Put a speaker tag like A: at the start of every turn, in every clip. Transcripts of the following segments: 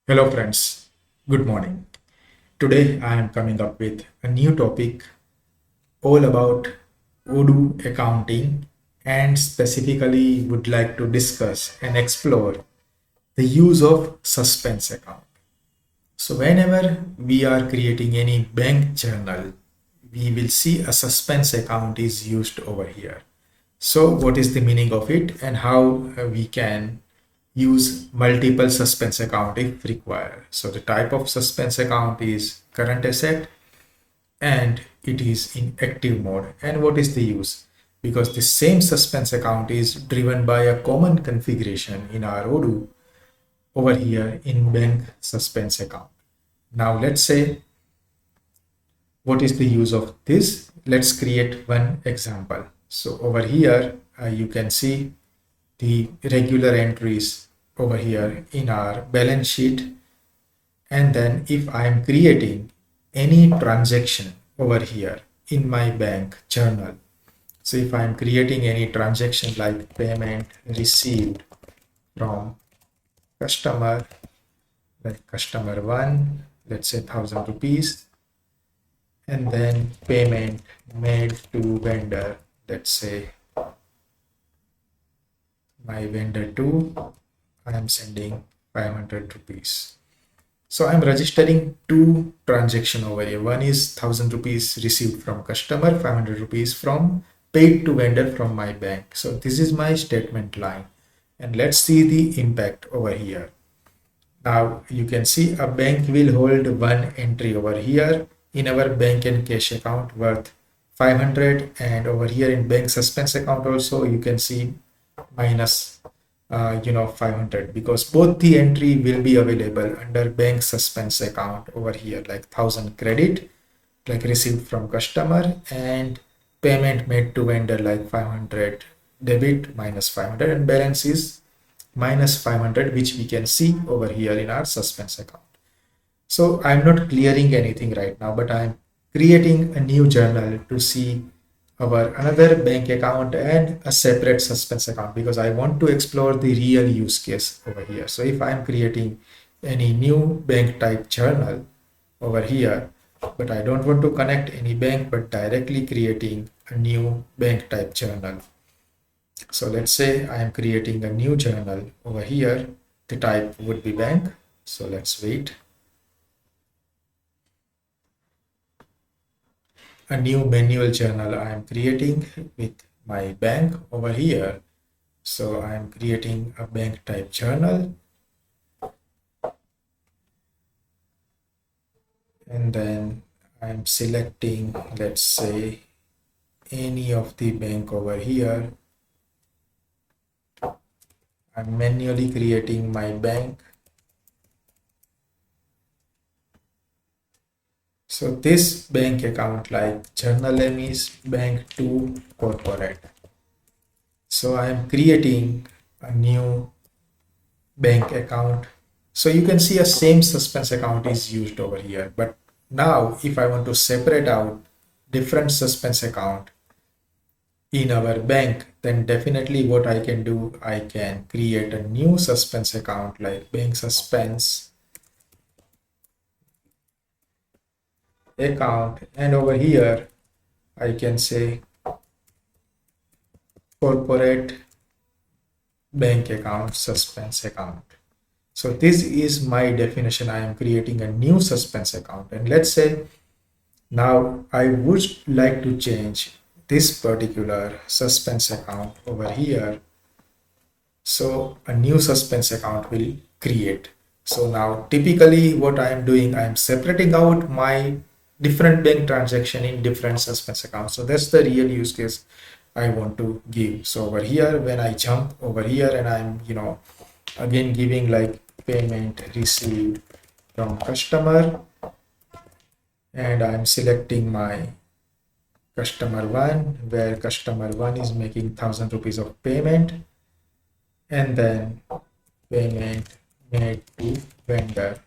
A: Hello friends, good morning. Today I am coming up with a new topic all about Odoo accounting and specifically would like to discuss and explore the use of suspense account. So whenever we are creating any bank journal, we will see a suspense account is used over here. So what is the meaning of it and how we can use multiple suspense account if required. So the type of suspense account is current asset and it is in active mode. And what is the use? Because the same suspense account is driven by a common configuration in our Odoo over here in bank suspense account. Now let's say what is the use of this? Let's create one example. So over here you can see the regular entries over here in our balance sheet. And then if I am creating any transaction over here in my bank journal, so if I am creating any transaction like payment received from customer, like customer one, let's say 1,000 rupees, and then payment made to vendor, let's say my vendor 2, I am sending 500 rupees. So I'm registering two transaction over here. One is 1,000 rupees received from customer, 500 rupees from paid to vendor from my bank. So this is my statement line. And let's see the impact over here. Now you can see a bank will hold one entry over here in our bank and cash account worth 500, and over here in bank suspense account also you can see minus 500, because both the entry will be available under bank suspense account over here, like 1,000 credit like received from customer and payment made to vendor like 500 debit minus 500, and balance is minus 500, which we can see over here in our suspense account. So I'm not clearing anything right now, but I'm creating a new journal to see our another bank account and a separate suspense account, because I want to explore the real use case over here. So if I'm creating any new bank type journal over here, but I don't want to connect any bank, but directly creating a new bank type journal. So let's say I am creating a new journal over here. The type would be bank. So let's wait. A new manual journal I am creating with my bank over here. So I am creating a bank type journal, and then I'm selecting, let's say, any of the bank over here. I'm manually creating my bank. So this bank account, like journal name is bank to corporate. So I am creating a new bank account. So you can see a same suspense account is used over here. But now if I want to separate out different suspense account in our bank, then definitely what I can do, I can create a new suspense account like bank suspense account, and over here I can say corporate bank account suspense account. So this is my definition. I am creating a new suspense account, and let's say now I would like to change this particular suspense account over here. So a new suspense account will create. So now typically what I am doing, I am separating out my different bank transaction in different suspense accounts. So that's the real use case I want to give. So over here, when I jump over here and I'm, again giving like payment received from customer, and I'm selecting my customer one, where customer one is making 1,000 rupees of payment, and then payment made to vendor,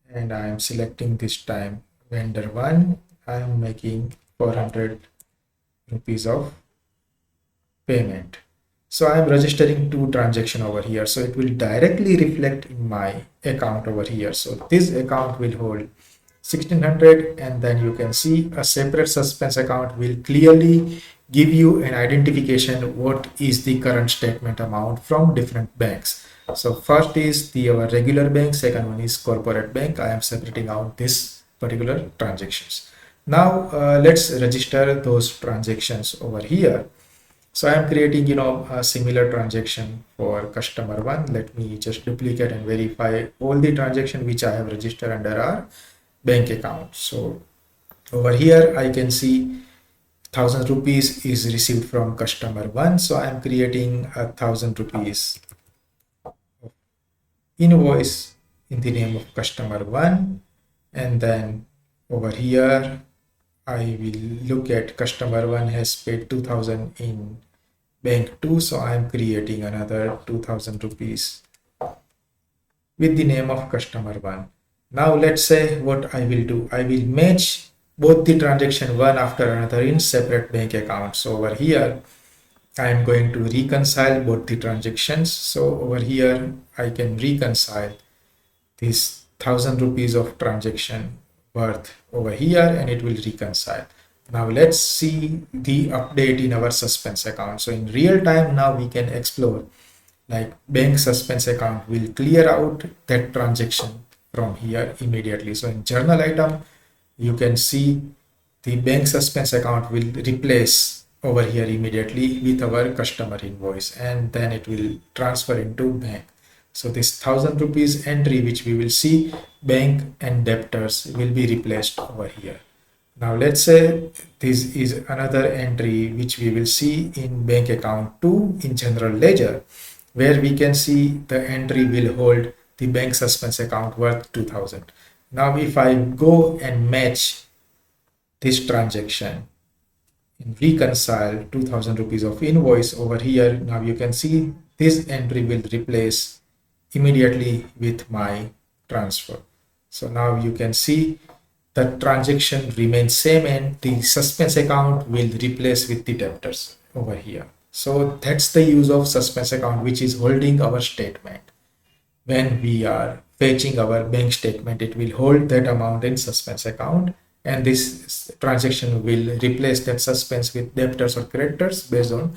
A: and I am selecting this time vendor one. I am making 400 rupees of payment. So I am registering two transaction over here. So it will directly reflect in my account over here. So this account will hold 1600, and then you can see a separate suspense account will clearly give you an identification what is the current statement amount from different banks. So first is the our regular bank, second one is corporate bank. I am separating out this particular transactions. Now let's register those transactions over here. So I'm creating, a similar transaction for customer one. Let me just duplicate and verify all the transaction which I have registered under our bank account. So over here, I can see 1000 rupees is received from customer one. So I'm creating 1000 rupees invoice in the name of customer one. And then over here, I will look at customer one has paid 2000 in bank 2, so I am creating another 2000 rupees with the name of customer 1. Now let's say what I will do. I will match both the transaction one after another in separate bank accounts. So over here I am going to reconcile both the transactions. So over here I can reconcile this 1000 rupees of transaction worth over here, and it will reconcile. Now let's see the update in our suspense account. So in real time now we can explore, like bank suspense account will clear out that transaction from here immediately. So in journal item you can see the bank suspense account will replace over here immediately with our customer invoice, and then it will transfer into bank. So this 1000 rupees entry which we will see, bank and debtors, will be replaced over here. Now let's say this is another entry which we will see in bank account 2 in general ledger, where we can see the entry will hold the bank suspense account worth 2000. Now if I go and match this transaction and reconcile 2000 rupees of invoice over here, now you can see this entry will replace immediately with my transfer. So now you can see the transaction remains same and the suspense account will replace with the debtors over here. So that's the use of suspense account, which is holding our statement. When we are fetching our bank statement, it will hold that amount in suspense account, and this transaction will replace that suspense with debtors or creditors based on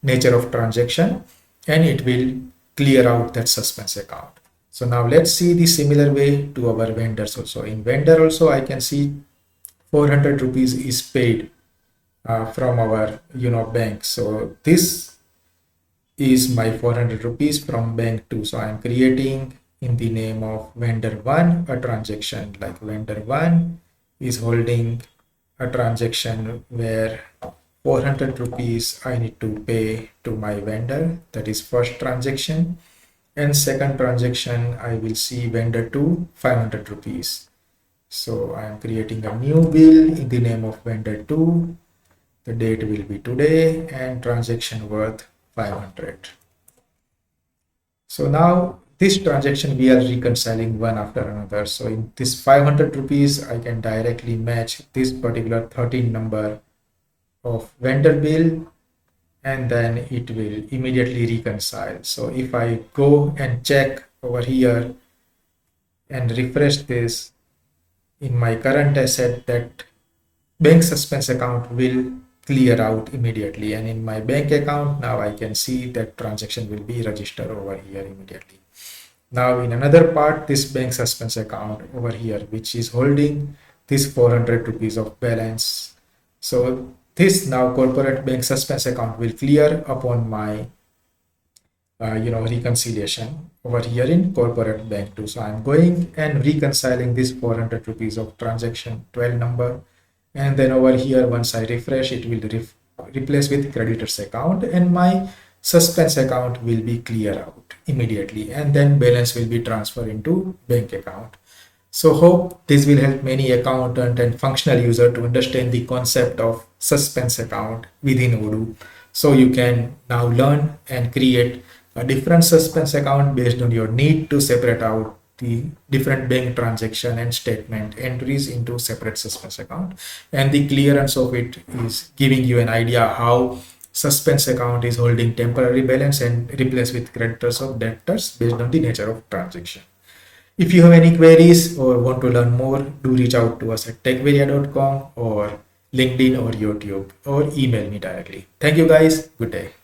A: nature of transaction, and it will clear out that suspense account. So now let's see the similar way to our vendors also. In vendor also I can see 400 rupees is paid from our bank. So this is my 400 rupees from bank 2. So I'm creating in the name of vendor 1 a transaction, like vendor 1 is holding a transaction where 400 rupees I need to pay to my vendor. That is first transaction. And second transaction I will see vendor 2 500 rupees. So I am creating a new bill in the name of vendor 2. The date will be today and transaction worth 500. So now this transaction we are reconciling one after another. So in this 500 rupees I can directly match this particular 13 number of vendor bill, and then it will immediately reconcile. So if I go and check over here and refresh this in my current asset, that bank suspense account will clear out immediately, and in my bank account now I can see that transaction will be registered over here immediately. Now in another part, this bank suspense account over here which is holding this 400 rupees of balance. So this now corporate bank suspense account will clear upon my reconciliation over here in corporate bank 2. So I'm going and reconciling this 400 rupees of transaction 12 number, and then over here once I refresh, it will replace with creditors account, and my suspense account will be clear out immediately, and then balance will be transferred into bank account. So hope this will help many accountant and functional user to understand the concept of suspense account within Odoo. So you can now learn and create a different suspense account based on your need to separate out the different bank transaction and statement entries into separate suspense account. And the clearance of it is giving you an idea how Suspense account is holding temporary balance and replaced with creditors or debtors based on the nature of transaction. If you have any queries or want to learn more, do reach out to us at techvaria.com or LinkedIn or YouTube or email me directly. Thank you guys. Good day.